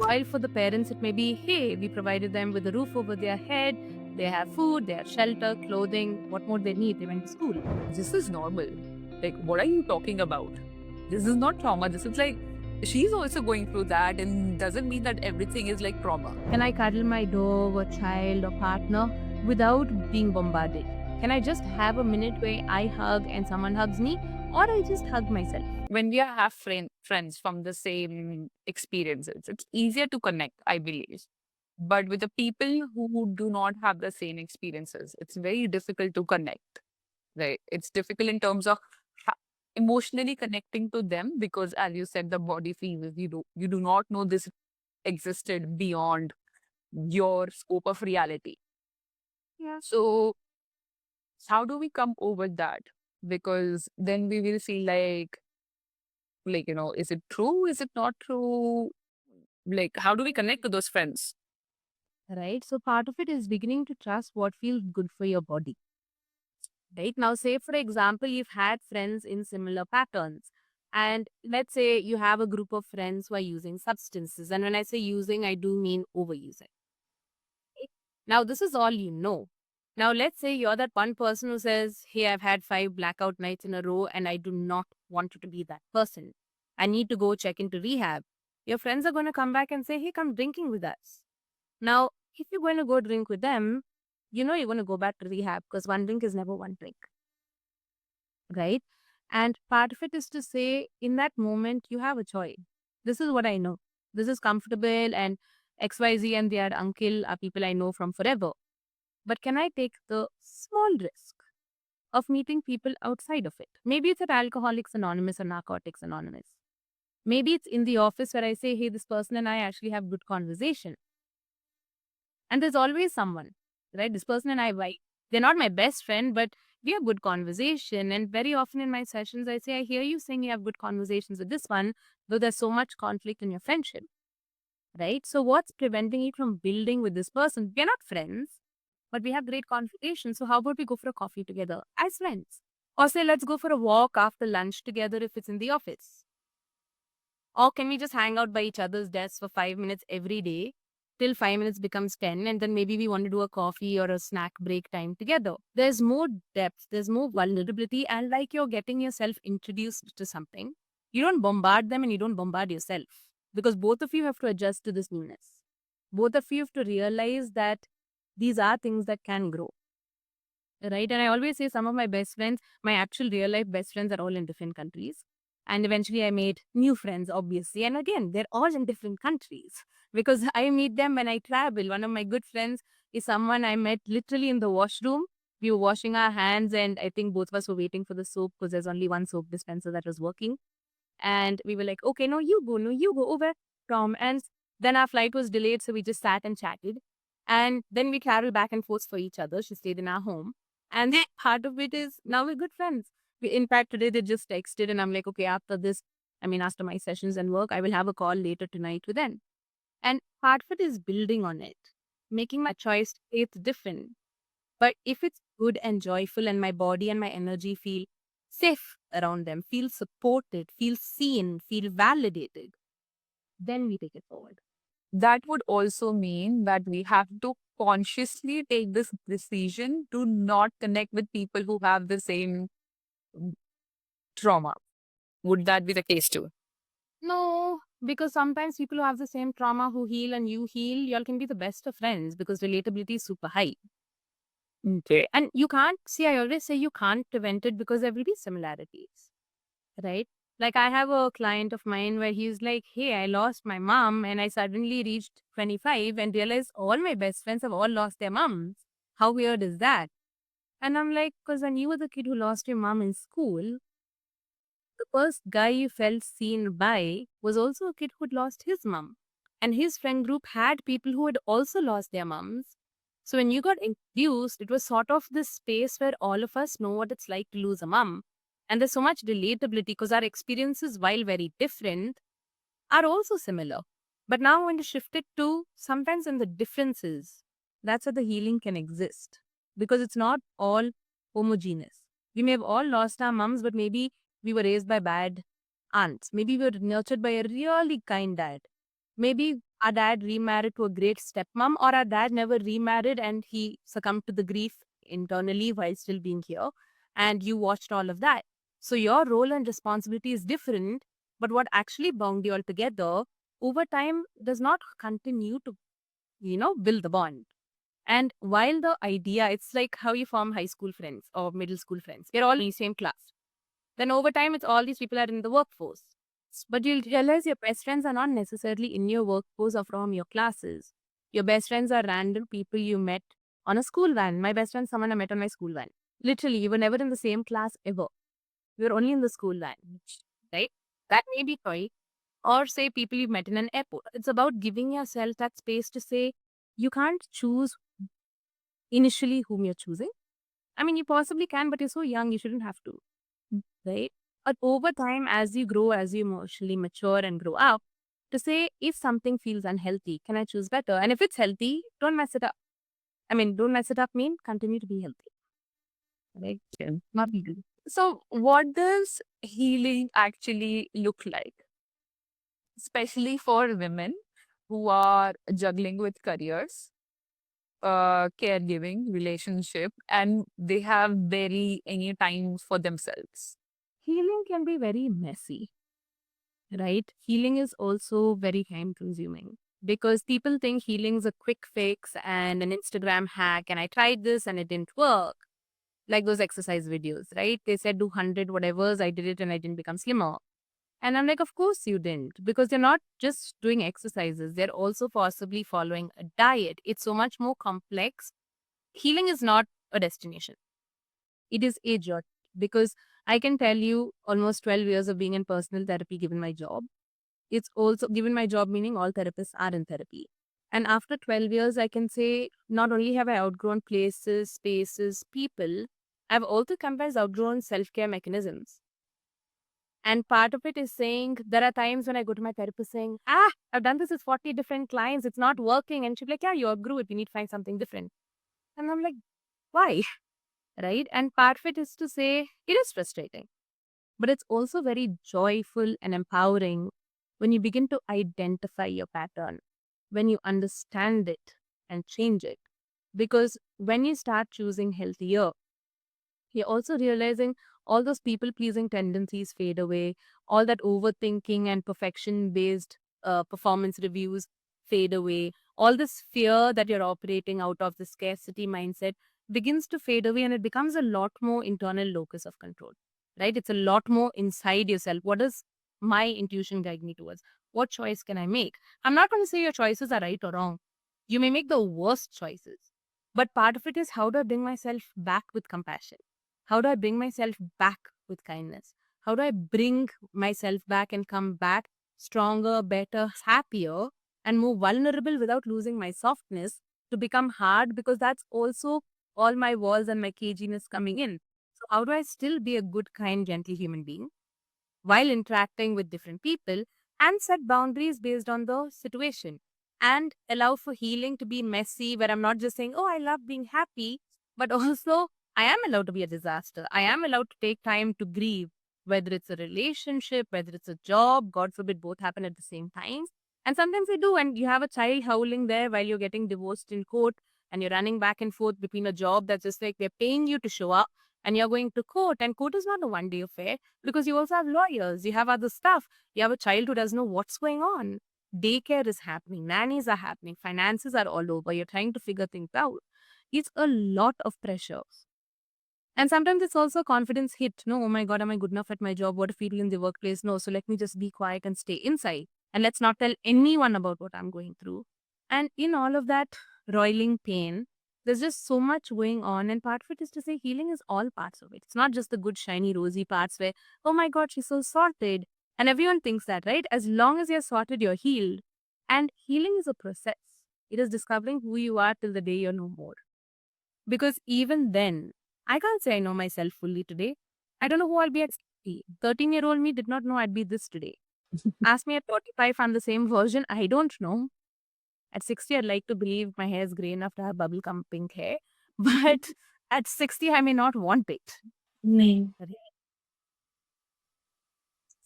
While for the parents, it may be, hey, we provided them with a roof over their head, they have food, they have shelter, clothing, what more they need, they went to school. This is normal. Like, what are you talking about? This is not trauma. This is like, she's also going through that, and doesn't mean that everything is like trauma. Can I cuddle my dog or child or partner without being bombarded? Can I just have a minute where I hug and someone hugs me, or I just hug myself? When we have friends from the same experiences, it's easier to connect, I believe. But with the people who do not have the same experiences, it's very difficult to connect, right? It's difficult in terms of ha- emotionally connecting to them because, as you said, the body feels you do not know this existed beyond your scope of reality. Yeah. So, how do we come over that? Because then we will feel like, is it true? Is it not true? Like, how do we connect to those friends? Right? So part of it is beginning to trust what feels good for your body. Right? Now, say for example, you've had friends in similar patterns. And let's say you have a group of friends who are using substances. And when I say using, I do mean overusing. Right? Now, this is all you know. Now, let's say you're that one person who says, hey, I've had 5 blackout nights in a row and I do not want you to be that person. I need to go check into rehab. Your friends are going to come back and say, hey, come drinking with us. Now, if you're going to go drink with them, you know you're going to go back to rehab because one drink is never one drink, right? And part of it is to say, in that moment, you have a choice. This is what I know. This is comfortable, and XYZ and their uncle are people I know from forever. But can I take the small risk of meeting people outside of it? Maybe it's at Alcoholics Anonymous or Narcotics Anonymous. Maybe it's in the office where I say, hey, this person and I actually have good conversation. And there's always someone, right? This person and I vibe. They're not my best friend, but we have good conversation. And very often in my sessions, I say, I hear you saying you have good conversations with this one, though there's so much conflict in your friendship, right? So what's preventing you from building with this person? We're not friends, but we have great conversation. So how about we go for a coffee together as friends? Or say, let's go for a walk after lunch together if it's in the office. Or can we just hang out by each other's desks for 5 minutes every day till 5 minutes becomes 10, and then maybe we want to do a coffee or a snack break time together? There's more depth, there's more vulnerability, and like you're getting yourself introduced to something, you don't bombard them and you don't bombard yourself because both of you have to adjust to this newness. Both of you have to realize that these are things that can grow. Right. And I always say some of my best friends, my actual real life best friends, are all in different countries. And eventually I made new friends, obviously. And again, they're all in different countries because I meet them when I travel. One of my good friends is someone I met literally in the washroom. We were washing our hands, and I think both of us were waiting for the soap because there's only one soap dispenser that was working. And we were like, okay, no, you go over, Tom. And then our flight was delayed. So we just sat and chatted. And then we traveled back and forth for each other. She stayed in our home. And then part of it is now we're good friends. In fact, today they just texted, and I'm like, okay, after this, after my sessions and work, I will have a call later tonight with them. And part of it is building on it, making my choice. It's different. But if it's good and joyful, and my body and my energy feel safe around them, feel supported, feel seen, feel validated, then we take it forward. That would also mean that we have to consciously take this decision to not connect with people who have the same trauma. Would that be the case too? No, because sometimes people who have the same trauma who heal and you heal, y'all can be the best of friends because relatability is super high. Okay. And you can't see, I always say you can't prevent it because there will be similarities, right? Like I have a client of mine where he's like, hey, I lost my mom and I suddenly reached 25 and realized all my best friends have all lost their moms. How weird is that? And I'm like, because when you were the kid who lost your mom in school, the first guy you felt seen by was also a kid who'd lost his mom. And his friend group had people who had also lost their moms. So when you got introduced, it was sort of this space where all of us know what it's like to lose a mom. And there's so much relatability because our experiences, while very different, are also similar. But now I want to shift it to sometimes in the differences. That's where the healing can exist because it's not all homogeneous. We may have all lost our moms, but maybe we were raised by bad aunts. Maybe we were nurtured by a really kind dad. Maybe our dad remarried to a great stepmom, or our dad never remarried and he succumbed to the grief internally while still being here, and you watched all of that. So your role and responsibility is different, but what actually bound you all together over time does not continue to, build the bond. And while the idea, it's like how you form high school friends or middle school friends. We're all in the same class. Then over time, it's all these people are in the workforce. But you'll realize your best friends are not necessarily in your workforce or from your classes. Your best friends are random people you met on a school van. My best friend, someone I met on my school van. Literally, we were never in the same class ever. We were only in the school van, right? That may be toy. Or say people you met in an airport. It's about giving yourself that space to say, you can't choose initially whom you're choosing. I mean, you possibly can, but you're so young, you shouldn't have to, right? But over time, as you grow, as you emotionally mature and grow up, to say, if something feels unhealthy, can I choose better? And if it's healthy, don't mess it up. I mean, don't mess it up mean continue to be healthy, right? Okay. Not legal. So, what does healing actually look like, especially for women who are juggling with careers, caregiving, relationship, and they have barely any time for themselves? Healing can be very messy, right? Healing is also very time consuming because people think healing is a quick fix and an Instagram hack. And I tried this and it didn't work. Like those exercise videos, right? They said do 100 whatevers. I did it and I didn't become slimmer. And I'm like, of course you didn't, because they're not just doing exercises, they're also possibly following a diet. It's so much more complex. Healing is not a destination, it is a journey. Because I can tell you, almost 12 years of being in personal therapy, given my job, it's also given my job, meaning all therapists are in therapy. And after 12 years, I can say not only have I outgrown places, spaces, people, I've also sometimes outgrown self care mechanisms. And part of it is saying there are times when I go to my therapist saying, I've done this with 40 different clients, it's not working. And she's like, yeah, you outgrew it. We need to find something different. And I'm like, why? Right? And part of it is to say it is frustrating, but it's also very joyful and empowering when you begin to identify your pattern, when you understand it and change it. Because when you start choosing healthier, you're also realizing all those people pleasing tendencies fade away, all that overthinking and perfection based performance reviews fade away, all this fear that you're operating out of the scarcity mindset begins to fade away, and it becomes a lot more internal locus of control, right? It's a lot more inside yourself. What does my intuition guide me towards? What choice can I make? I'm not going to say your choices are right or wrong. You may make the worst choices, but part of it is how do I bring myself back with compassion? How do I bring myself back with kindness? How do I bring myself back and come back stronger, better, happier, and more vulnerable without losing my softness to become hard? Because that's also all my walls and my caginess coming in. So, how do I still be a good, kind, gentle human being while interacting with different people and set boundaries based on the situation and allow for healing to be messy, where I'm not just saying, oh, I love being happy, but also I am allowed to be a disaster. I am allowed to take time to grieve, whether it's a relationship, whether it's a job, God forbid both happen at the same time. And sometimes they do, and you have a child howling there while you're getting divorced in court and you're running back and forth between a job that's just like they're paying you to show up and you're going to court, and court is not a one day affair because you also have lawyers, you have other stuff, you have a child who doesn't know what's going on. Daycare is happening, nannies are happening, finances are all over, you're trying to figure things out. It's a lot of pressure. And sometimes it's also confidence hit. No, oh my God, am I good enough at my job? What if people in the workplace know? So let me just be quiet and stay inside. And let's not tell anyone about what I'm going through. And in all of that roiling pain, there's just so much going on. And part of it is to say healing is all parts of it. It's not just the good, shiny, rosy parts where, oh my God, she's so sorted. And everyone thinks that, right? As long as you're sorted, you're healed. And healing is a process. It is discovering who you are till the day you're no more. Because even then, I can't say I know myself fully today. I don't know who I'll be at 60. 13-year-old me did not know I'd be this today. Ask me at 45, I'm the same version. I don't know. At 60, I'd like to believe my hair is grey enough to have bubblegum pink hair. But at 60, I may not want it. Me.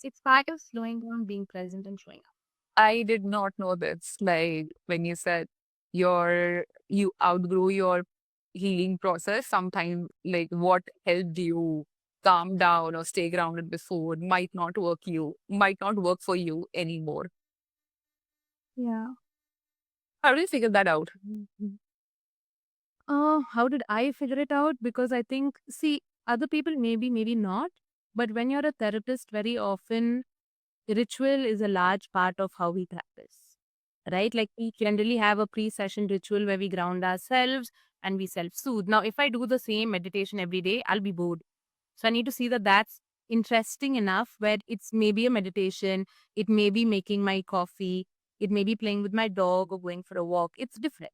It's part of slowing down, being present, and showing up. I did not know this. Like when you said you outgrow your healing process, sometime like what helped you calm down or stay grounded before might not work for you anymore. Yeah. How do you figure that out? How did I figure it out? Because I think, see, other people maybe, maybe not. But when you're a therapist, very often ritual is a large part of how we practice, right? Like we generally have a pre session ritual where we ground ourselves and we self soothe. Now, if I do the same meditation every day, I'll be bored. So I need to see that that's interesting enough where it's maybe a meditation, it may be making my coffee, it may be playing with my dog or going for a walk. It's different,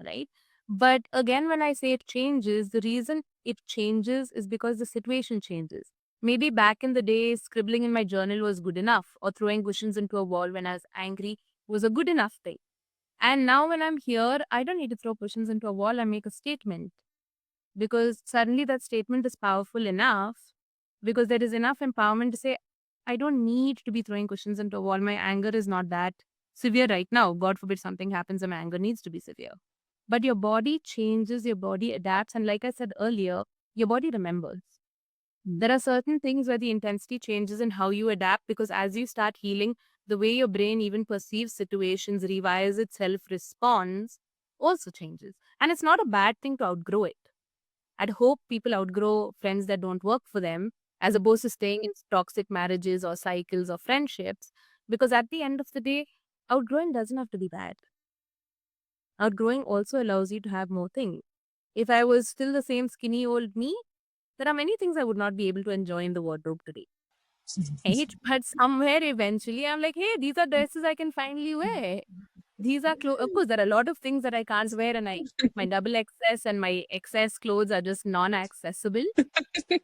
right? But again, when I say it changes, the reason it changes is because the situation changes. Maybe back in the day, scribbling in my journal was good enough, or throwing cushions into a wall when I was angry was a good enough thing. And now, when I'm here, I don't need to throw cushions into a wall. I make a statement because suddenly that statement is powerful enough because there is enough empowerment to say, I don't need to be throwing cushions into a wall. My anger is not that severe right now. God forbid something happens and my anger needs to be severe. But your body changes, your body adapts. And like I said earlier, your body remembers. There are certain things where the intensity changes in how you adapt because as you start healing, the way your brain even perceives situations, rewires itself, responds, also changes. And it's not a bad thing to outgrow it. I'd hope people outgrow friends that don't work for them as opposed to staying in toxic marriages or cycles or friendships. Because at the end of the day, outgrowing doesn't have to be bad. Outgrowing also allows you to have more things. If I was still the same skinny old me, there are many things I would not be able to enjoy in the wardrobe today. Right? But somewhere eventually I'm like, hey, these are dresses I can finally wear. These are clothes. Of course, there are a lot of things that I can't wear, and my double XS and my XS clothes are just non-accessible.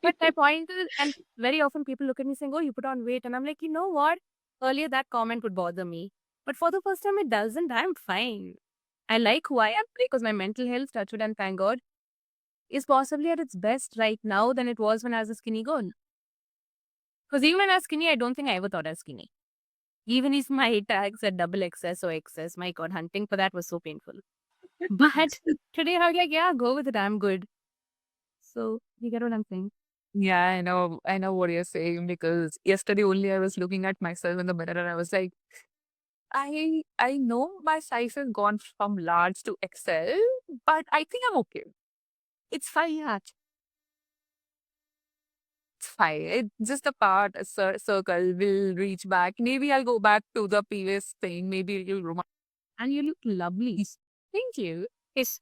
But my point is, and very often people look at me saying, "Oh, you put on weight," and I'm like, you know what? Earlier that comment would bother me, but for the first time it doesn't. I'm fine. I like who I am because my mental health, touch wood, and thank God, is possibly at its best right now than it was when I was a skinny girl. Because even when I was skinny, I don't think I ever thought I was skinny. Even if my tags said double XS or XS, my God, hunting for that was so painful. But today I was like, yeah, go with it. I'm good. So you get what I'm saying? Yeah, I know what you're saying because yesterday only I was looking at myself in the mirror and I was like, I know my size has gone from large to XL, but I think I'm okay. It's fine. Yeah, it's fine. It's just a part, a circle will reach back. Maybe I'll go back to the previous thing. Maybe it'll remind. And you look lovely. Thank you. It's,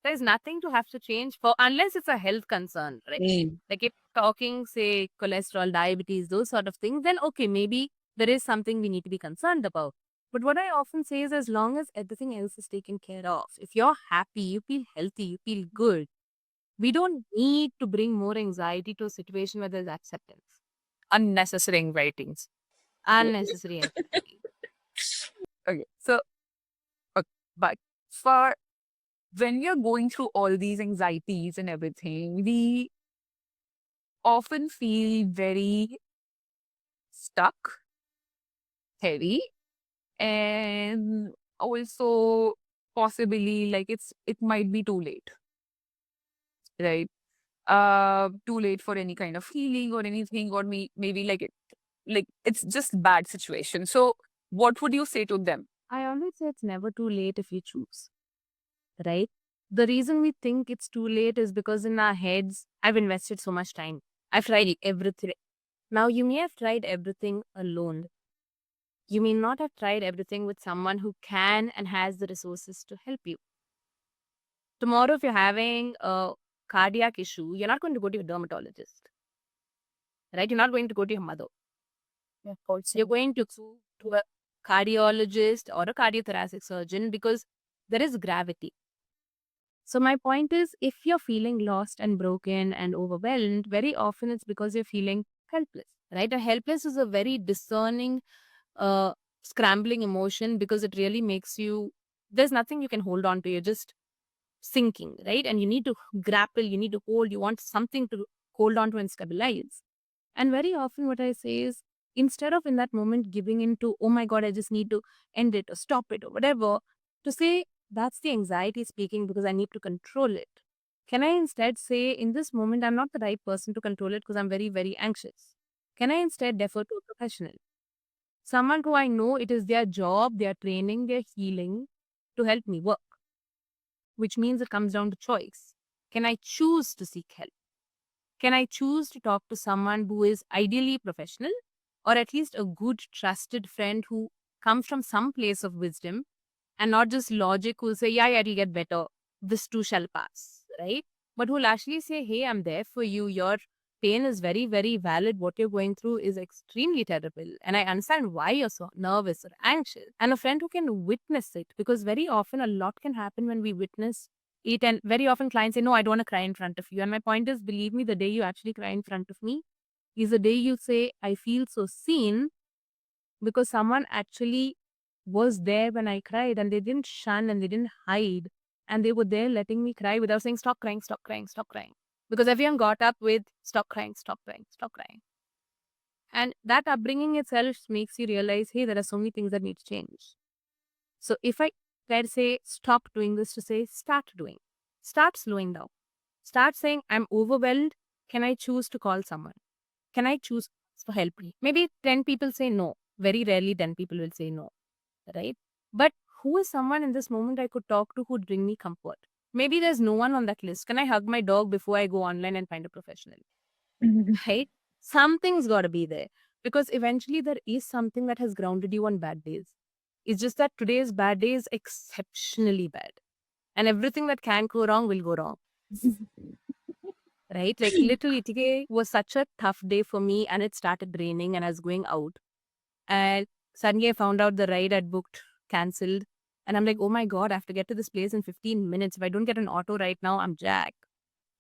there's nothing to have to change for unless it's a health concern, right? Mm. Like if talking, say, cholesterol, diabetes, those sort of things, then okay, maybe there is something we need to be concerned about. But what I often say is as long as everything else is taken care of, if you're happy, you feel healthy, you feel good, we don't need to bring more anxiety to a situation where there's acceptance. Unnecessary writings. Unnecessary anxiety. Okay. So, but for when you're going through all these anxieties and everything, we often feel very stuck, heavy, and also possibly like it might be too late, right? Too late for any kind of healing or anything, or maybe like it's just bad situation. So, what would you say to them? I always say it's never too late if you choose, right? The reason we think it's too late is because in our heads, I've invested so much time. I've tried everything. Now, you may have tried everything alone. You may not have tried everything with someone who can and has the resources to help you. Tomorrow, if you're having a cardiac issue, you're not going to go to your dermatologist, right? You're not going to go to your mother. Yeah, also. You're going to a cardiologist or a cardiothoracic surgeon because there is gravity. So, my point is if you're feeling lost and broken and overwhelmed, very often it's because you're feeling helpless, right? A helpless is a very discerning, uh, scrambling emotion because it really makes you, there's nothing you can hold on to. You're just sinking, right? And you need to grapple, you need to hold, you want something to hold on to and stabilize. And very often, what I say is instead of in that moment giving into, oh my God, I just need to end it or stop it or whatever, to say, that's the anxiety speaking because I need to control it. Can I instead say, in this moment, I'm not the right person to control it because I'm very, very anxious? Can I instead defer to a professional? Someone who I know it is their job, their training, their healing to help me work, which means it comes down to choice. Can I choose to seek help? Can I choose to talk to someone who is ideally professional or at least a good, trusted friend who comes from some place of wisdom and not just logic who'll say, yeah, it'll get better. This too shall pass, right? But who'll actually say, hey, I'm there for you. Your pain is very, very valid. What you're going through is extremely terrible. And I understand why you're so nervous or anxious. And a friend who can witness it, because very often a lot can happen when we witness it. And very often clients say, no, I don't want to cry in front of you. And my point is, believe me, the day you actually cry in front of me is the day you say, I feel so seen because someone actually was there when I cried and they didn't shun and they didn't hide. And they were there letting me cry without saying, stop crying, stop crying, stop crying. Because everyone got up with, stop crying, stop crying, stop crying. And that upbringing itself makes you realize, hey, there are so many things that need to change. So if I try to say, stop doing this, to say, start doing, start slowing down, start saying, I'm overwhelmed. Can I choose to call someone? Can I choose for help? Maybe 10 people say no. Very rarely 10 people will say no, right? But who is someone in this moment I could talk to who'd bring me comfort? Maybe there's no one on that list. Can I hug my dog before I go online and find a professional? Right? Something's got to be there because eventually there is something that has grounded you on bad days. It's just that today's bad day is exceptionally bad, and everything that can go wrong will go wrong. Right? Like literally, today was such a tough day for me, and it started raining, and I was going out, and suddenly I found out the ride I'd booked cancelled, and I'm like, oh my God, I have to get to this place in 15 minutes. If I don't get an auto right now, I'm jacked.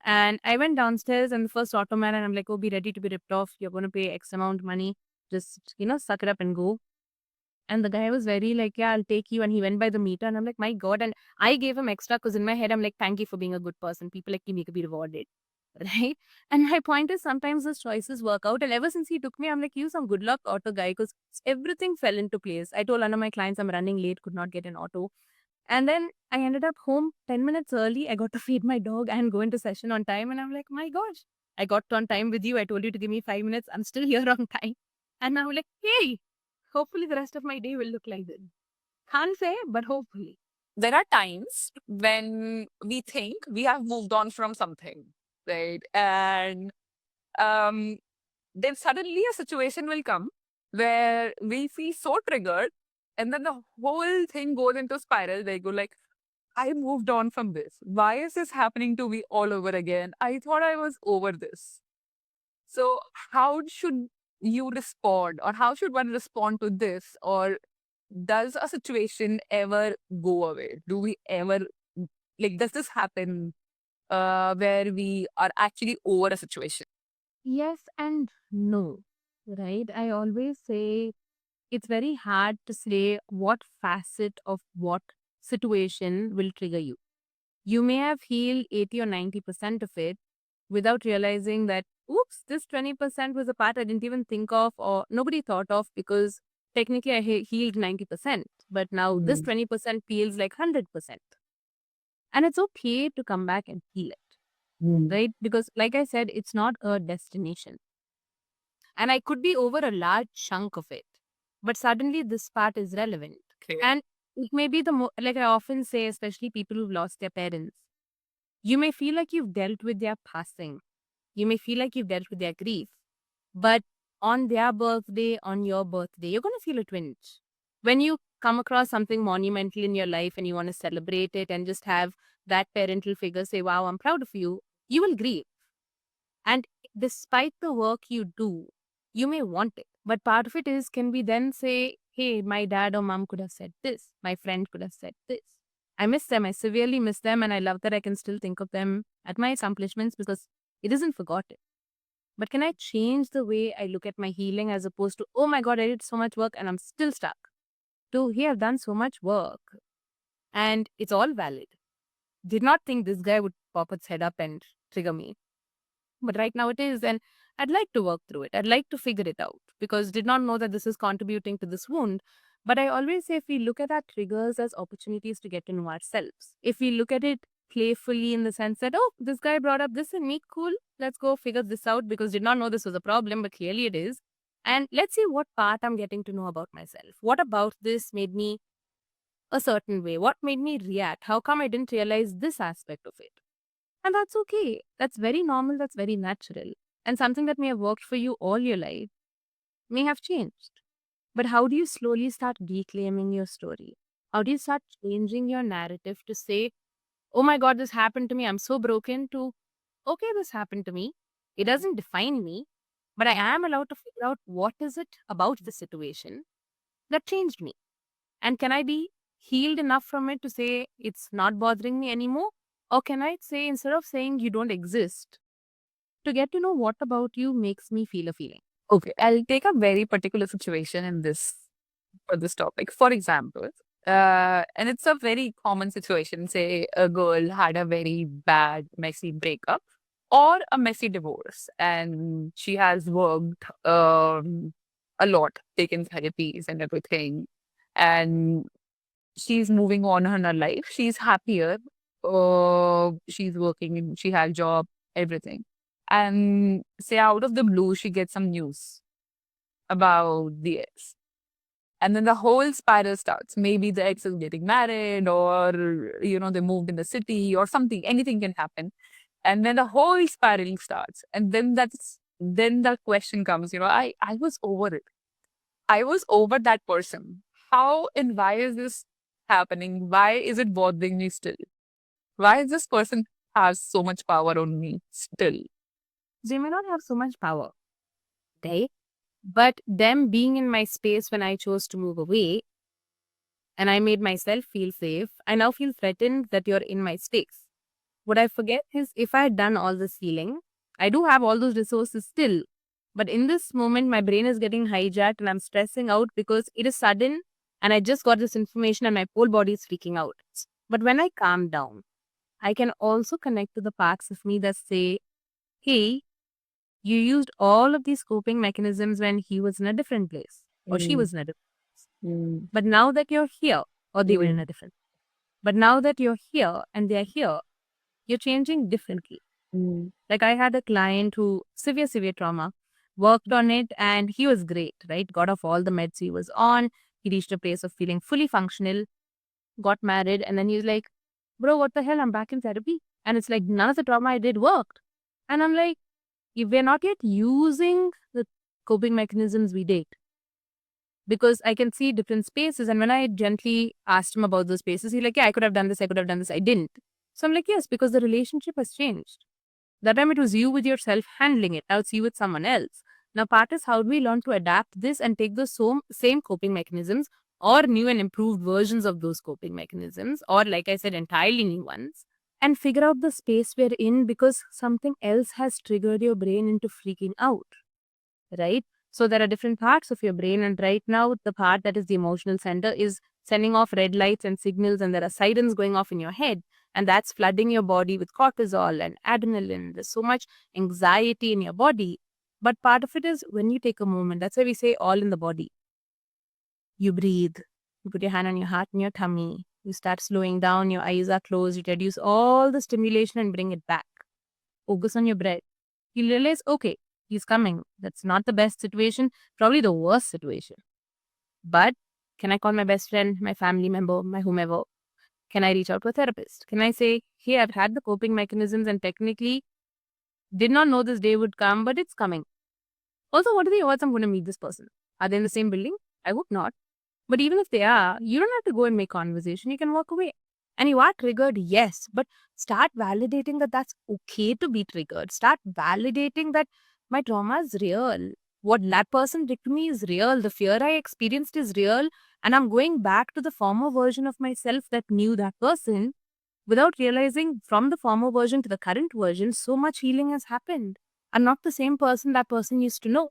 And I went downstairs and the first auto man, and I'm like, oh, be ready to be ripped off. You're going to pay X amount money. Just, suck it up and go. And the guy was very like, yeah, I'll take you. And he went by the meter. And I'm like, my God. And I gave him extra because in my head, I'm like, thank you for being a good person. People like you need to be rewarded. Right. And my point is sometimes those choices work out. And ever since he took me, I'm like, you some good luck auto guy because everything fell into place. I told one of my clients I'm running late, could not get an auto. And then I ended up home 10 minutes early. I got to feed my dog and go into session on time. And I'm like, my gosh, I got on time with you. I told you to give me 5 minutes. I'm still here on time. And now, like, hey, hopefully the rest of my day will look like this. Can't say, but hopefully. There are times when we think we have moved on from something, right? And um, then suddenly a situation will come where we feel so triggered, and then the whole thing goes into spiral. They go like, I moved on from this. Why is this happening to me all over again? I thought I was over this. So how should you respond, or how should one respond to this? Or does a situation ever go away? Do we ever, like, does this happen where we are actually over a situation? Yes and no, right? I always say it's very hard to say what facet of what situation will trigger you. You may have healed 80 or 90% of it without realizing that, oops, this 20% was a part I didn't even think of or nobody thought of because technically I healed 90%. But now this 20% feels like 100%. And it's okay to come back and heal it, right? Because, like I said, it's not a destination. And I could be over a large chunk of it, but suddenly this part is relevant. Okay. And it may be like I often say, especially people who've lost their parents, you may feel like you've dealt with their passing. You may feel like you've dealt with their grief. But on their birthday, on your birthday, you're going to feel a twinge. When you come across something monumental in your life and you want to celebrate it and just have that parental figure say, wow, I'm proud of you, you will grieve. And despite the work you do, you may want it. But part of it is, can we then say, hey, my dad or mom could have said this, my friend could have said this. I miss them. I severely miss them. And I love that I can still think of them at my accomplishments because it isn't forgotten. But can I change the way I look at my healing as opposed to, oh my God, I did so much work and I'm still stuck? To, hey, I've done so much work and it's all valid. Did not think this guy would pop its head up and trigger me. But right now it is. And I'd like to work through it. I'd like to figure it out. because did not know that this is contributing to this wound. But I always say if we look at our triggers as opportunities to get to know ourselves, if we look at it playfully in the sense that, oh, this guy brought up this in me, cool, let's go figure this out because did not know this was a problem, but clearly it is. And let's see what part I'm getting to know about myself. What about this made me a certain way? What made me react? How come I didn't realize this aspect of it? And that's okay. That's very normal. That's very natural. And something that may have worked for you all your life may have changed. But how do you slowly start reclaiming your story? How do you start changing your narrative to say, oh my God, this happened to me. I'm so broken, to, okay, this happened to me. It doesn't define me, but I am allowed to figure out what is it about the situation that changed me. And can I be healed enough from it to say it's not bothering me anymore? Or can I say, instead of saying you don't exist, to get to know what about you makes me feel a feeling? Okay, I'll take a very particular situation in this for this topic. For example, and it's a very common situation. Say a girl had a very bad, messy breakup or a messy divorce, and she has worked a lot, taken therapies and everything, and she's moving on in her life. She's happier. She's working. She has job, everything. And say out of the blue, she gets some news about the ex. And then the whole spiral starts. Maybe the ex is getting married or, they moved in the city or something. Anything can happen. And then the whole spiraling starts. And then the question comes, I was over it. I was over that person. How and why is this happening? Why is it bothering me still? Why is this person has so much power on me still? They may not have so much power, right? But them being in my space when I chose to move away and I made myself feel safe, I now feel threatened that you're in my space. What I forget is if I had done all this healing, I do have all those resources still. But in this moment, my brain is getting hijacked and I'm stressing out because it is sudden and I just got this information and my whole body is freaking out. But when I calm down, I can also connect to the parts of me that say, hey, you used all of these coping mechanisms when he was in a different place or she was in a different Mm, But now that you're here, or they were in mm, a different, but now that you're here and they're here, you're changing differently. mm, Like I had a client who severe trauma, worked on it, and he was great, right? Got off all the meds he was on. He reached a place of feeling fully functional, got married, and then he's like, bro, what the hell? I'm back in therapy. And it's like none of the trauma I did worked. And I'm like, if we're not yet using the coping mechanisms we did, because I can see different spaces. And when I gently asked him about those spaces, he's like, yeah, I could have done this, I could have done this. I didn't. So I'm like, yes, because the relationship has changed. That time it was you with yourself handling it. Now it's you with someone else. Now, part is how do we learn to adapt this and take those same coping mechanisms or new and improved versions of those coping mechanisms, or like I said, entirely new ones, and figure out the space we're in because something else has triggered your brain into freaking out, right? So there are different parts of your brain, and right now, the part that is the emotional center is sending off red lights and signals, and there are sirens going off in your head, and that's flooding your body with cortisol and adrenaline. There's so much anxiety in your body. But part of it is when you take a moment, that's why we say all in the body. You breathe, you put your hand on your heart and your tummy, you start slowing down, your eyes are closed, you reduce all the stimulation and bring it back. Focus on your breath. You realize, okay, he's coming. That's not the best situation, probably the worst situation. But can I call my best friend, my family member, my whomever? Can I reach out to a therapist? Can I say, hey, I've had the coping mechanisms and technically did not know this day would come, but it's coming. Also, what are the odds I'm going to meet this person? Are they in the same building? I hope not. But even if they are, you don't have to go and make conversation. You can walk away. And you are triggered, yes, but start validating that that's okay to be triggered. Start validating that my trauma is real. What that person did to me is real. The fear I experienced is real. And I'm going back to the former version of myself that knew that person without realizing from the former version to the current version, so much healing has happened. I'm not the same person that person used to know.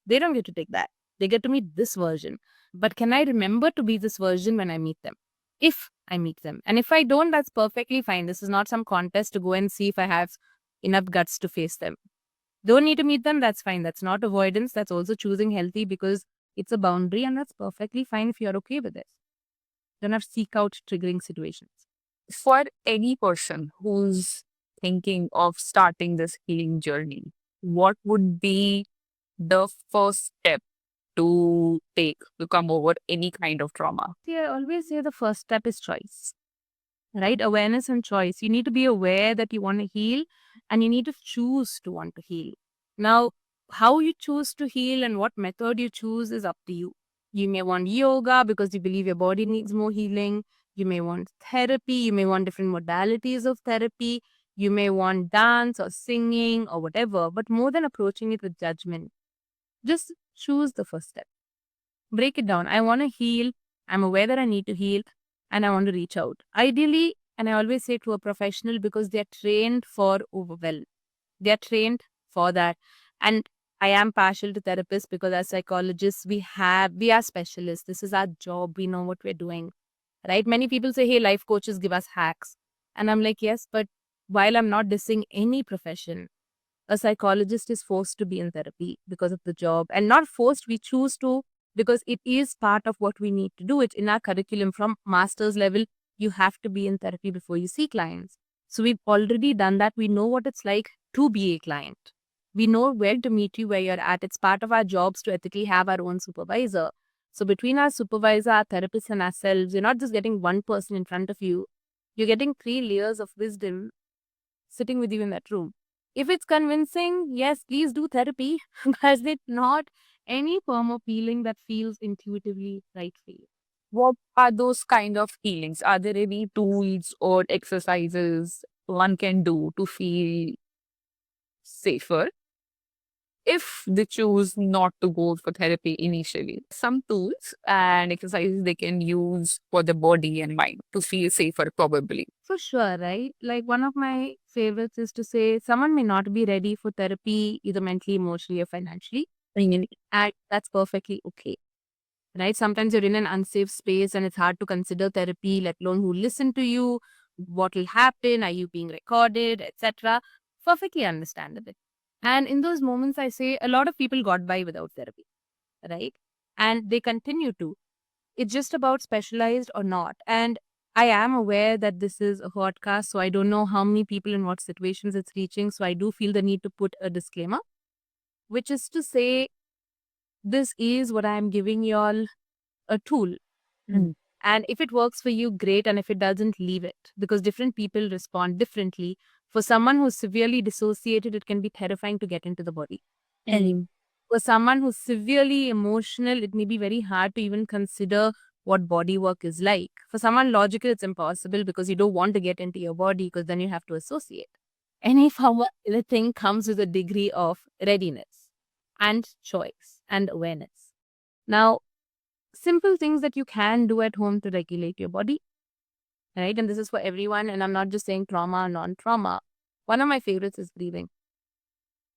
They don't get to take that. They get to meet this version. But can I remember to be this version when I meet them? If I meet them. And if I don't, that's perfectly fine. This is not some contest to go and see if I have enough guts to face them. Don't need to meet them, that's fine. That's not avoidance. That's also choosing healthy because it's a boundary and that's perfectly fine if you're okay with it. Don't have to seek out triggering situations. For any person who's thinking of starting this healing journey, what would be the first step to take to come over any kind of trauma? See, I always say the first step is choice, right? Awareness and choice. You need to be aware that you want to heal and you need to choose to want to heal. Now, how you choose to heal and what method you choose is up to you. You may want yoga because you believe your body needs more healing. You may want therapy. You may want different modalities of therapy. You may want dance or singing or whatever, but more than approaching it with judgment, just choose the first step. Break it down. I want to heal. I'm aware that I need to heal and I want to reach out. Ideally, and I always say to a professional because they're trained for overwhelm. They're trained for that. And I am partial to therapists because as psychologists, we are specialists. This is our job. We know what we're doing. Right? Many people say, hey, life coaches give us hacks. And I'm like, yes, but while I'm not dissing any profession, a psychologist is forced to be in therapy because of the job and not forced, we choose to because it is part of what we need to do. It in our curriculum from master's level. You have to be in therapy before you see clients. So we've already done that. We know what it's like to be a client. We know where to meet you where you're at. It's part of our jobs to ethically have our own supervisor. So between our supervisor, our therapist, and ourselves, you're not just getting one person in front of you. You're getting 3 layers of wisdom sitting with you in that room. If it's convincing, yes, please do therapy. But it's not any form of healing that feels intuitively right for you. What are those kind of healings? Are there any tools or exercises one can do to feel safer if they choose not to go for therapy initially? Some tools and exercises they can use for the body and mind to feel safer, probably. For sure, right? Like one of my favorites is to say someone may not be ready for therapy either mentally, emotionally, or financially. And that's perfectly okay. Right? Sometimes you're in an unsafe space and it's hard to consider therapy, let alone who listen to you, what will happen, are you being recorded, etc. Perfectly understandable. And in those moments, I say a lot of people got by without therapy, right? And they continue to. It's just about specialized or not. And I am aware that this is a podcast, so I don't know how many people in what situations it's reaching. So I do feel the need to put a disclaimer, which is to say, this is what I'm giving y'all a tool. Mm. And if it works for you, great. And if it doesn't, leave it because different people respond differently. For someone who's severely dissociated, it can be terrifying to get into the body. And for someone who's severely emotional, it may be very hard to even consider what body work is like. For someone logical, it's impossible because you don't want to get into your body because then you have to associate. Any form of the thing comes with a degree of readiness and choice and awareness. Now, simple things that you can do at home to regulate your body, right? And this is for everyone. And I'm not just saying trauma or non trauma. One of my favorites is breathing.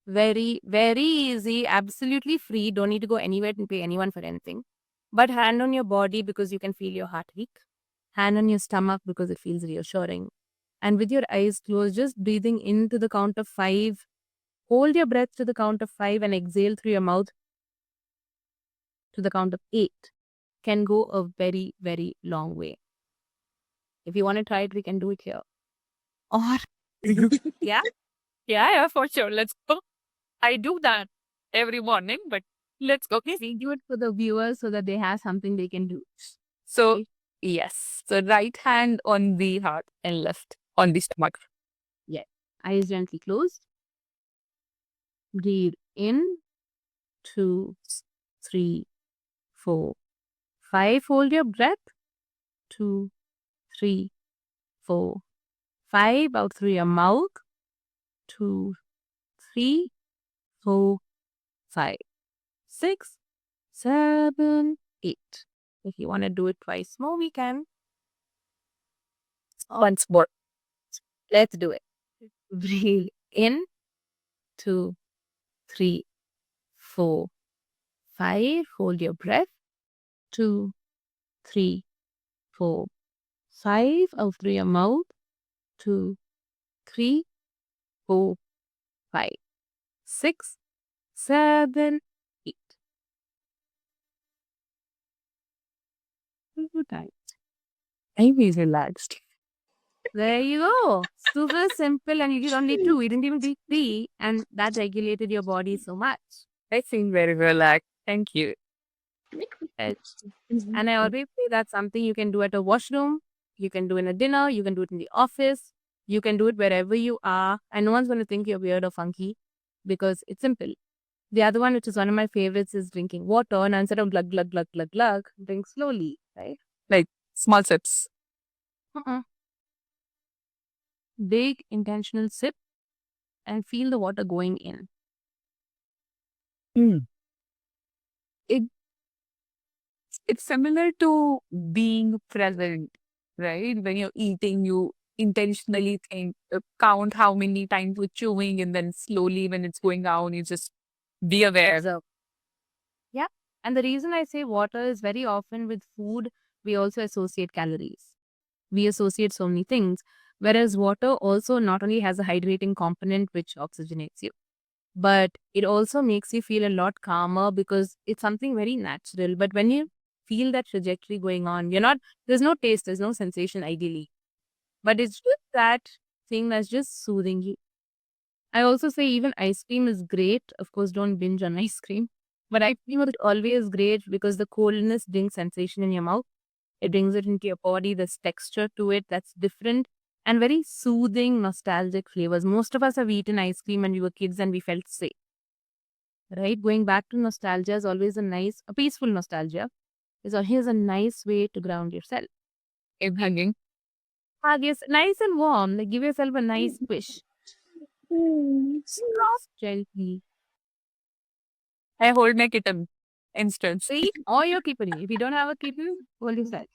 Very, very easy, absolutely free. Don't need to go anywhere to pay anyone for anything. But hand on your body because you can feel your heartbeat. Hand on your stomach because it feels reassuring. And with your eyes closed, just breathing into the count of 5. Hold your breath to the count of 5 and exhale through your mouth to the count of 8. Can go a very, very long way. If you want to try it, we can do it here. Or, Yeah, yeah, for sure. Let's go. I do that every morning, but let's go. we do it for the viewers so that they have something they can do. So, Okay. yes, so right hand on the heart and left on the stomach. Yes. Eyes gently closed. Breathe in. 2, 3, 4, 5. Hold your breath. 2, 3, 4, 5. Out through your mouth. 2, 3, 4, 5, 6, 7, 8. If you want to do it twice more, we can. Once more. Let's do it. Breathe in. 2, 3, 4, 5. Hold your breath. 2, 3, 4, 5. Out through your mouth. 2, 3, 4, 5, 6, 7, 8. Good night. I feel relaxed. There you go. Super simple, and you don't need 2. You didn't even need 3, and that regulated your body so much. I feel very relaxed. Thank you. Right? And I always say that's something you can do at a washroom, you can do in a dinner, you can do it in the office, you can do it wherever you are, and no one's going to think you're weird or funky because it's simple. The other one, which is one of my favorites, is drinking water. And instead of glug, glug, glug, glug, glug, drink slowly, right? Like small sips. Uh-uh. Big intentional sip and feel the water going in. Mm. It it's similar to being present, right? When you're eating, you intentionally think, count how many times you're chewing, and then slowly, when it's going down, you just be aware. Observe. Yeah. And the reason I say water is very often with food, we also associate calories. We associate so many things. Whereas water also not only has a hydrating component which oxygenates you, but it also makes you feel a lot calmer because it's something very natural. But when you feel that trajectory going on, there's no taste, there's no sensation ideally, but it's just that thing that's just soothing you. I also say even ice cream is great. Of course, don't binge on ice cream, but ice cream is always great because the coldness brings sensation in your mouth. It brings it into your body. There's texture to it that's different and very soothing, nostalgic flavors. Most of us have eaten ice cream when we were kids and we felt safe, right? Going back to nostalgia is always a peaceful nostalgia is always a nice way to ground yourself. I'm hugging. Hug is nice and warm. Like give yourself a nice push. Stroke gently. I hold my kitten instead. See, or your kitten. If you don't have a kitten, hold yourself.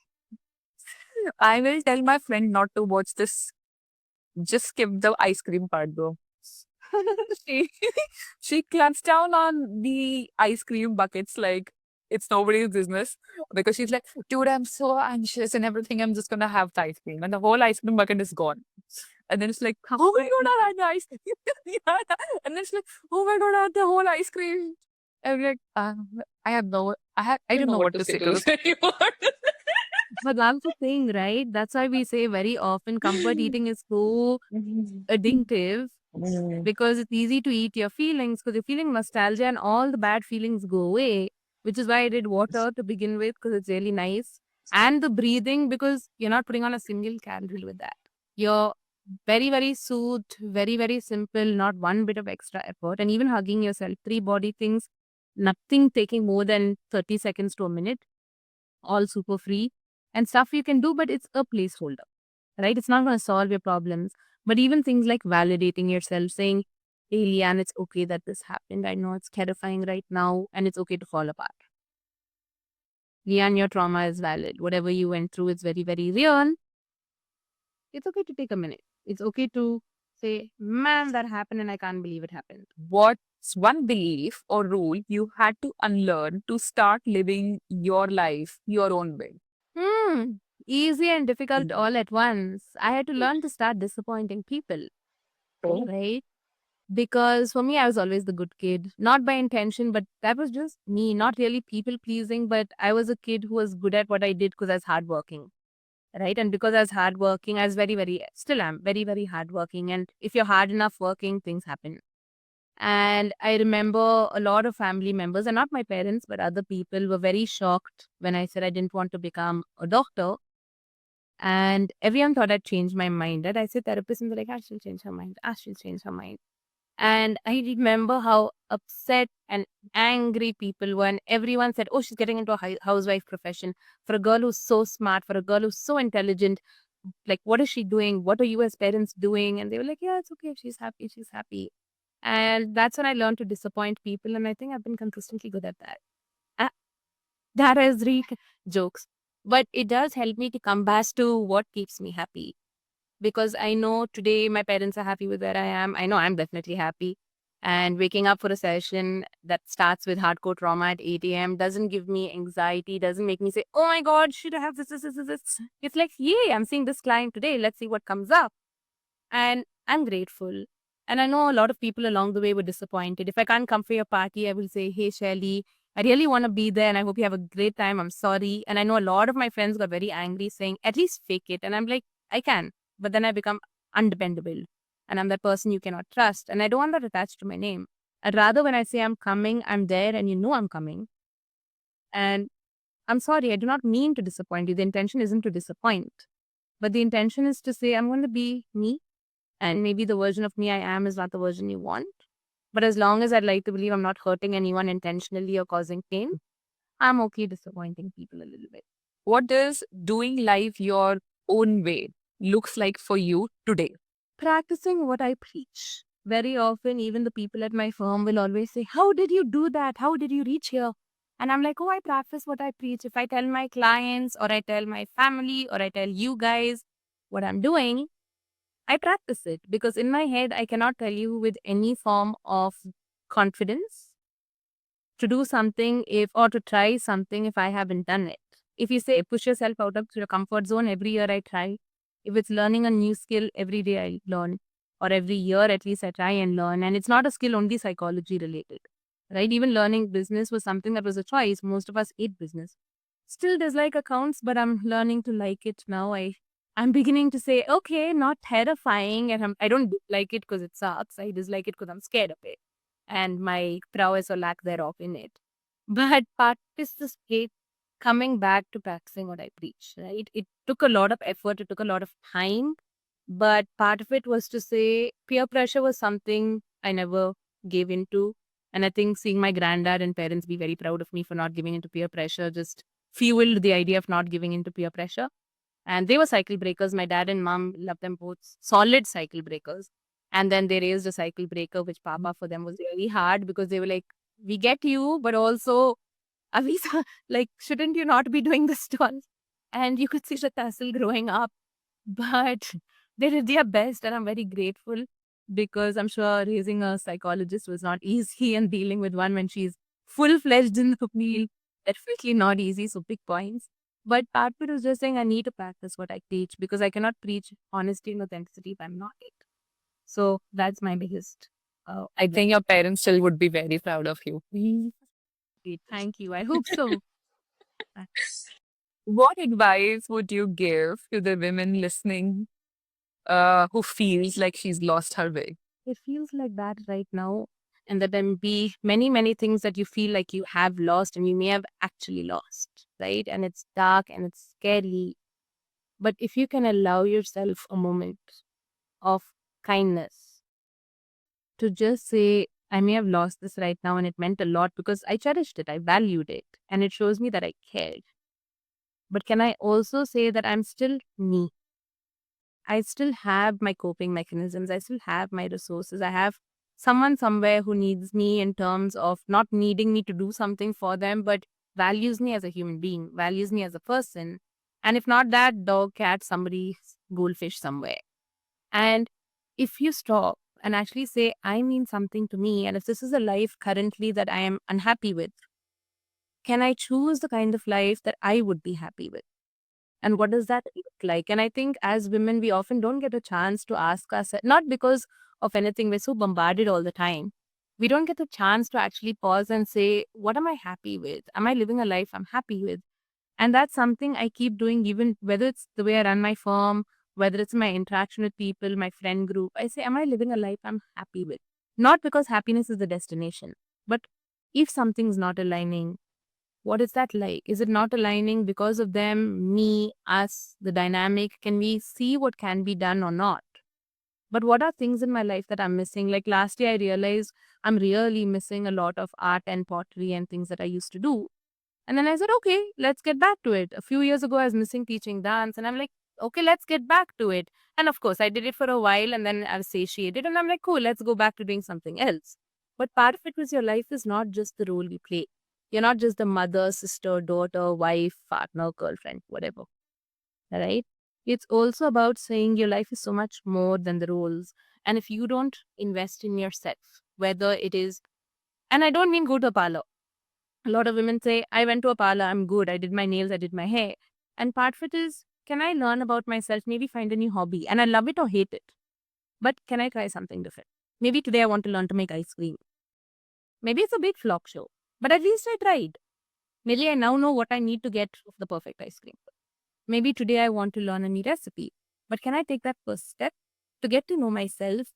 I will tell my friend not to watch this. Just skip the ice cream part though. she she clamps down on the ice cream buckets like it's nobody's business because she's like, dude, I'm so anxious and everything. I'm just gonna have the ice cream, and the whole ice cream bucket is gone. And then it's like, oh my god, I had the ice cream. Yeah. And then it's like, oh my god, I had the whole ice cream. I'm like, I don't know what to say to this anymore. But that's the thing, right? That's why we say very often comfort eating is so addictive because it's easy to eat your feelings because you're feeling nostalgia and all the bad feelings go away, which is why I did water to begin with because it's really nice. And the breathing because you're not putting on a single calorie with that. You're very, very soothed, very, very simple, not one bit of extra effort. And even hugging yourself, 3 body things, nothing taking more than 30 seconds to a minute, all super free and stuff you can do, but it's a placeholder, right? It's not going to solve your problems. But even things like validating yourself, saying, hey, Leanne, it's okay that this happened. I know it's terrifying right now and it's okay to fall apart. Leanne, your trauma is valid. Whatever you went through is very, very real. It's okay to take a minute. It's okay to say, man, that happened and I can't believe it happened. What's one belief or rule you had to unlearn to start living your life your own way? Easy and difficult all at once. I had to learn to start disappointing people, Oh. right? Because for me, I was always the good kid, not by intention, but that was just me, not really people pleasing, but I was a kid who was good at what I did because I was hardworking, right? And because I was hardworking, I was very, very, still am very, very hardworking. And if you're hard enough working, things happen. And I remember a lot of family members, and not my parents, but other people were very shocked when I said I didn't want to become a doctor. And everyone thought I'd changed my mind. And I said, therapists were like, she'll change her mind. She'll change her mind. And I remember how upset and angry people were. And everyone said, oh, she's getting into a housewife profession. For a girl who's so smart, for a girl who's so intelligent, like, what is she doing? What are you as parents doing? And they were like, yeah, it's okay. If she's happy, she's happy. And that's when I learned to disappoint people. And I think I've been consistently good at that. Uh, that is jokes. But it does help me to come back to what keeps me happy. Because I know today my parents are happy with where I am. I know I'm definitely happy. And waking up for a session that starts with hardcore trauma at 8 a.m. doesn't give me anxiety, doesn't make me say, oh my God, should I have this? It's like, yay, I'm seeing this client today. Let's see what comes up. And I'm grateful. And I know a lot of people along the way were disappointed. If I can't come for your party, I will say, hey, Shelly, I really want to be there and I hope you have a great time. I'm sorry. And I know a lot of my friends got very angry saying, at least fake it. And I'm like, I can. But then I become undependable. And I'm that person you cannot trust. And I don't want that attached to my name. I'd rather when I say I'm coming, I'm there and you know I'm coming. And I'm sorry, I do not mean to disappoint you. The intention isn't to disappoint. But the intention is to say, I'm going to be me. And maybe the version of me I am is not the version you want. But as long as I'd like to believe I'm not hurting anyone intentionally or causing pain, I'm okay disappointing people a little bit. What does doing life your own way looks like for you today? Practicing what I preach. Very often, even the people at my firm will always say, how did you do that? How did you reach here? And I'm like, oh, I practice what I preach. If I tell my clients or I tell my family or I tell you guys what I'm doing, I practice it because in my head, I cannot tell you with any form of confidence to do something or to try something if I haven't done it. If you say push yourself out of your comfort zone, every year I try. If it's learning a new skill, every day I learn, or every year at least I try and learn. And it's not a skill only psychology related, right? Even learning business was something that was a choice. Most of us hate business. Still dislike accounts, but I'm learning to like it now. I'm beginning to say, okay, not terrifying, and I don't like it because it sucks. I dislike it because I'm scared of it and my prowess or lack thereof in it. But part is this hate coming back to practicing what I preach, right? It took a lot of effort, it took a lot of time, but part of it was to say peer pressure was something I never gave into. And I think seeing my granddad and parents be very proud of me for not giving into peer pressure just fueled the idea of not giving into peer pressure. And they were cycle breakers. My dad and mom loved them both solid cycle breakers. And then they raised a cycle breaker, which Papa for them was really hard because they were like, we get you, but also, Avisa, like, shouldn't you not be doing this to us? And you could see the tussle growing up, but they did their best. And I'm very grateful because I'm sure raising a psychologist was not easy and dealing with one when she's full fledged in the field, definitely not easy. So, big points. But part of it was just saying I need to practice what I teach because I cannot preach honesty and authenticity if I'm not it. So that's my biggest. I think your parents still would be very proud of you. Thank you. I hope so. What advice would you give to the women listening who feels like she's lost her way? It feels like that right now. And that there be many, many things that you feel like you have lost and you may have actually lost, right? And it's dark and it's scary. But if you can allow yourself a moment of kindness to just say, I may have lost this right now and it meant a lot because I cherished it, I valued it, and it shows me that I cared. But can I also say that I'm still me? I still have my coping mechanisms. I still have my resources. I have someone somewhere who needs me in terms of not needing me to do something for them, but values me as a human being, values me as a person. And if not that, dog, cat, somebody, goldfish somewhere. And if you stop and actually say, I mean something to me, and if this is a life currently that I am unhappy with, can I choose the kind of life that I would be happy with? And what does that look like? And I think as women, we often don't get a chance to ask ourselves, not because of anything, we're so bombarded all the time. We don't get the chance to actually pause and say, what am I happy with? Am I living a life I'm happy with? And that's something I keep doing, even whether it's the way I run my firm, whether it's my interaction with people, my friend group. I say, am I living a life I'm happy with? Not because happiness is the destination, but if something's not aligning, what is that like? Is it not aligning because of them, me, us, the dynamic? Can we see what can be done or not? But what are things in my life that I'm missing? Like last year, I realized I'm really missing a lot of art and pottery and things that I used to do. And then I said, okay, let's get back to it. A few years ago, I was missing teaching dance, and I'm like, okay, let's get back to it. And of course, I did it for a while, and then I was satiated, and I'm like, cool, let's go back to doing something else. But part of it was your life is not just the role you play. You're not just the mother, sister, daughter, wife, partner, girlfriend, whatever. Right? It's also about saying your life is so much more than the roles. And if you don't invest in yourself, whether it is, and I don't mean go to a parlor. A lot of women say, I went to a parlor, I'm good, I did my nails, I did my hair. And part of it is, can I learn about myself, maybe find a new hobby? And I love it or hate it. But can I try something different? Maybe today I want to learn to make ice cream. Maybe it's a big flop show, but at least I tried. Maybe I now know what I need to get of the perfect ice cream. Maybe today I want to learn a new recipe, but can I take that first step to get to know myself,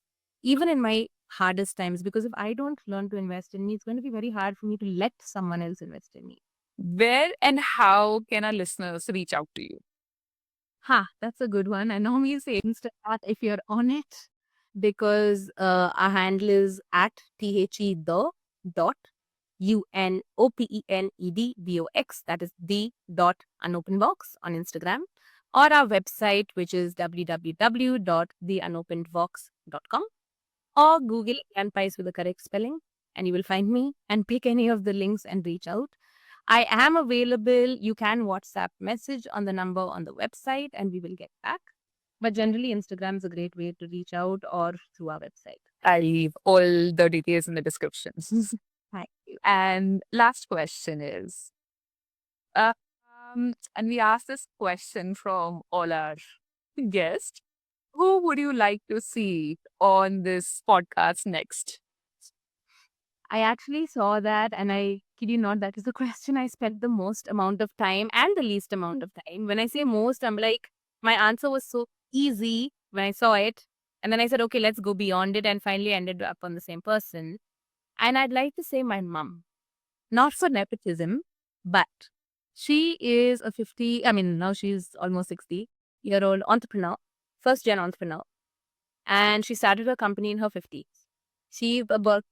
even in my hardest times? Because if I don't learn to invest in me, it's going to be very hard for me to let someone else invest in me. Where and how can our listeners reach out to you? Ha, that's a good one. I normally say Instacart if you're on it, because our handle is at the dot UNOPENEDBOX. That is the dot unopened box on Instagram, or our website, which is www.theunopenedbox.com, or Google Can Pies with the correct spelling, and you will find me, and pick any of the links and reach out. I am available. You can WhatsApp message on the number on the website and we will get back. But generally, Instagram is a great way to reach out, or through our website. I'll leave all the details in the descriptions. Thank you. And last question is, and we asked this question from all our guests. Who would you like to see on this podcast next? I actually saw that, and I kid you not, that is the question I spent the most amount of time and the least amount of time. When I say most, I'm like, my answer was so easy when I saw it. And then I said, okay, let's go beyond it, and finally ended up on the same person. And I'd like to say my mom, not for nepotism, but she is a 50, I mean, now she's almost 60-year-old entrepreneur, first gen entrepreneur. And she started her company in her 50s. She worked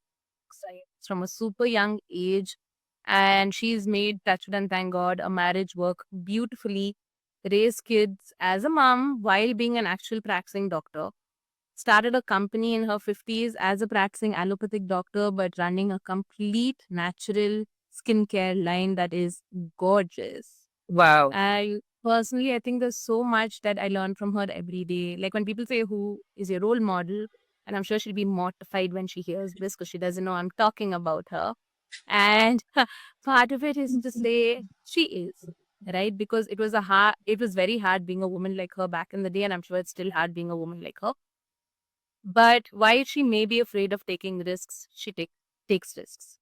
from a super young age, and she's made, touch wood and thank God, a marriage work beautifully, raised kids as a mom while being an actual practicing doctor. Started a company in her 50s as a practicing allopathic doctor, but running a complete natural skincare line that is gorgeous. Wow. I personally, I think there's so much that I learn from her every day. Like when people say, who is your role model? And I'm sure she'll be mortified when she hears this because she doesn't know I'm talking about her. And part of it is to say she is, right? Because it was very hard being a woman like her back in the day. And I'm sure it's still hard being a woman like her. But while she may be afraid of taking risks, she takes risks.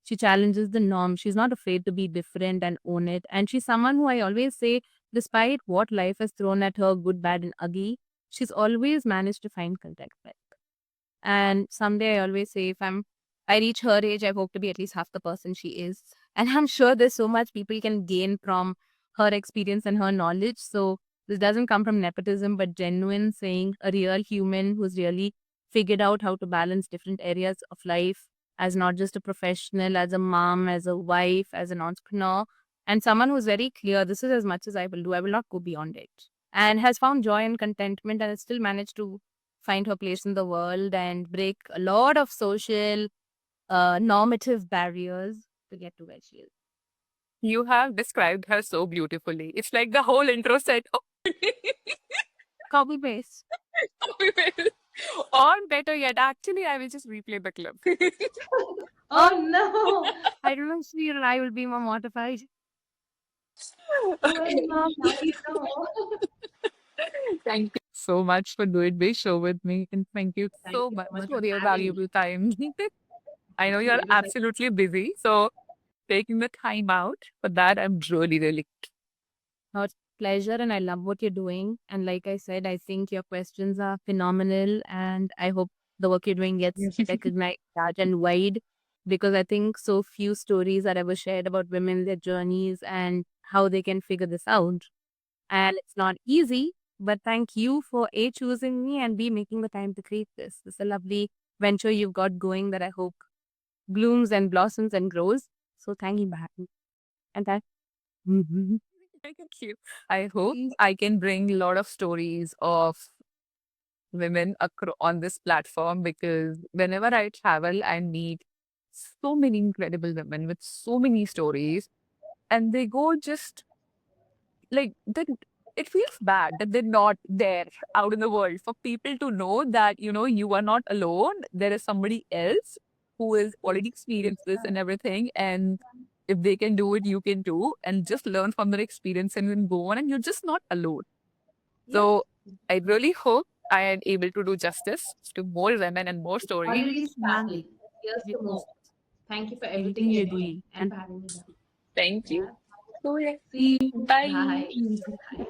She challenges the norm. She's not afraid to be different and own it. And she's someone who I always say, despite what life has thrown at her, good, bad, and ugly, she's always managed to find contentment. And someday I always say, I reach her age, I hope to be at least half the person she is. And I'm sure there's so much people can gain from her experience and her knowledge. So this doesn't come from nepotism, but genuine saying a real human who's really figured out how to balance different areas of life as not just a professional, as a mom, as a wife, as an entrepreneur, and someone who's very clear, this is as much as I will do. I will not go beyond it. And has found joy and contentment and has still managed to find her place in the world and break a lot of social normative barriers to get to where she is. You have described her so beautifully. It's like the whole intro said, oh, Copy paste. or better yet, actually, I will just replay the clip. Oh no! I don't feel I will be more mortified. Oh no, please no. Thank you so much for doing this show with me. And thank you Thank so you much so much for for your having me. valuable time. I know you're It was like, absolutely busy. So taking the time out for that, I'm really, really No, it's a pleasure and I love what you're doing. And like I said, I think your questions are phenomenal and I hope the work you're doing gets recognized large and wide, because I think so few stories are ever shared about women, their journeys and how they can figure this out. And it's not easy, but thank you for A, choosing me, and B, making the time to create this. This is a lovely venture you've got going that I hope blooms and blossoms and grows. So thank you for having me. And that. Thank you. I hope I can bring a lot of stories of women on this platform, because whenever I travel, I meet so many incredible women with so many stories, and they go just like that. It feels bad that they're not there out in the world for people to know that, you are not alone. There is somebody else who has already experienced this and everything. And if they can do it, you can too. And just learn from their experience and then go on. And you're just not alone. Yeah. So I really hope I am able to do justice to more women and more stories. Already sparkling. Here's the more. Thank you for everything Completely you're agree. doing and for having me here. Thank you. Yeah. Oh, yeah. See you. Bye. Bye. Bye.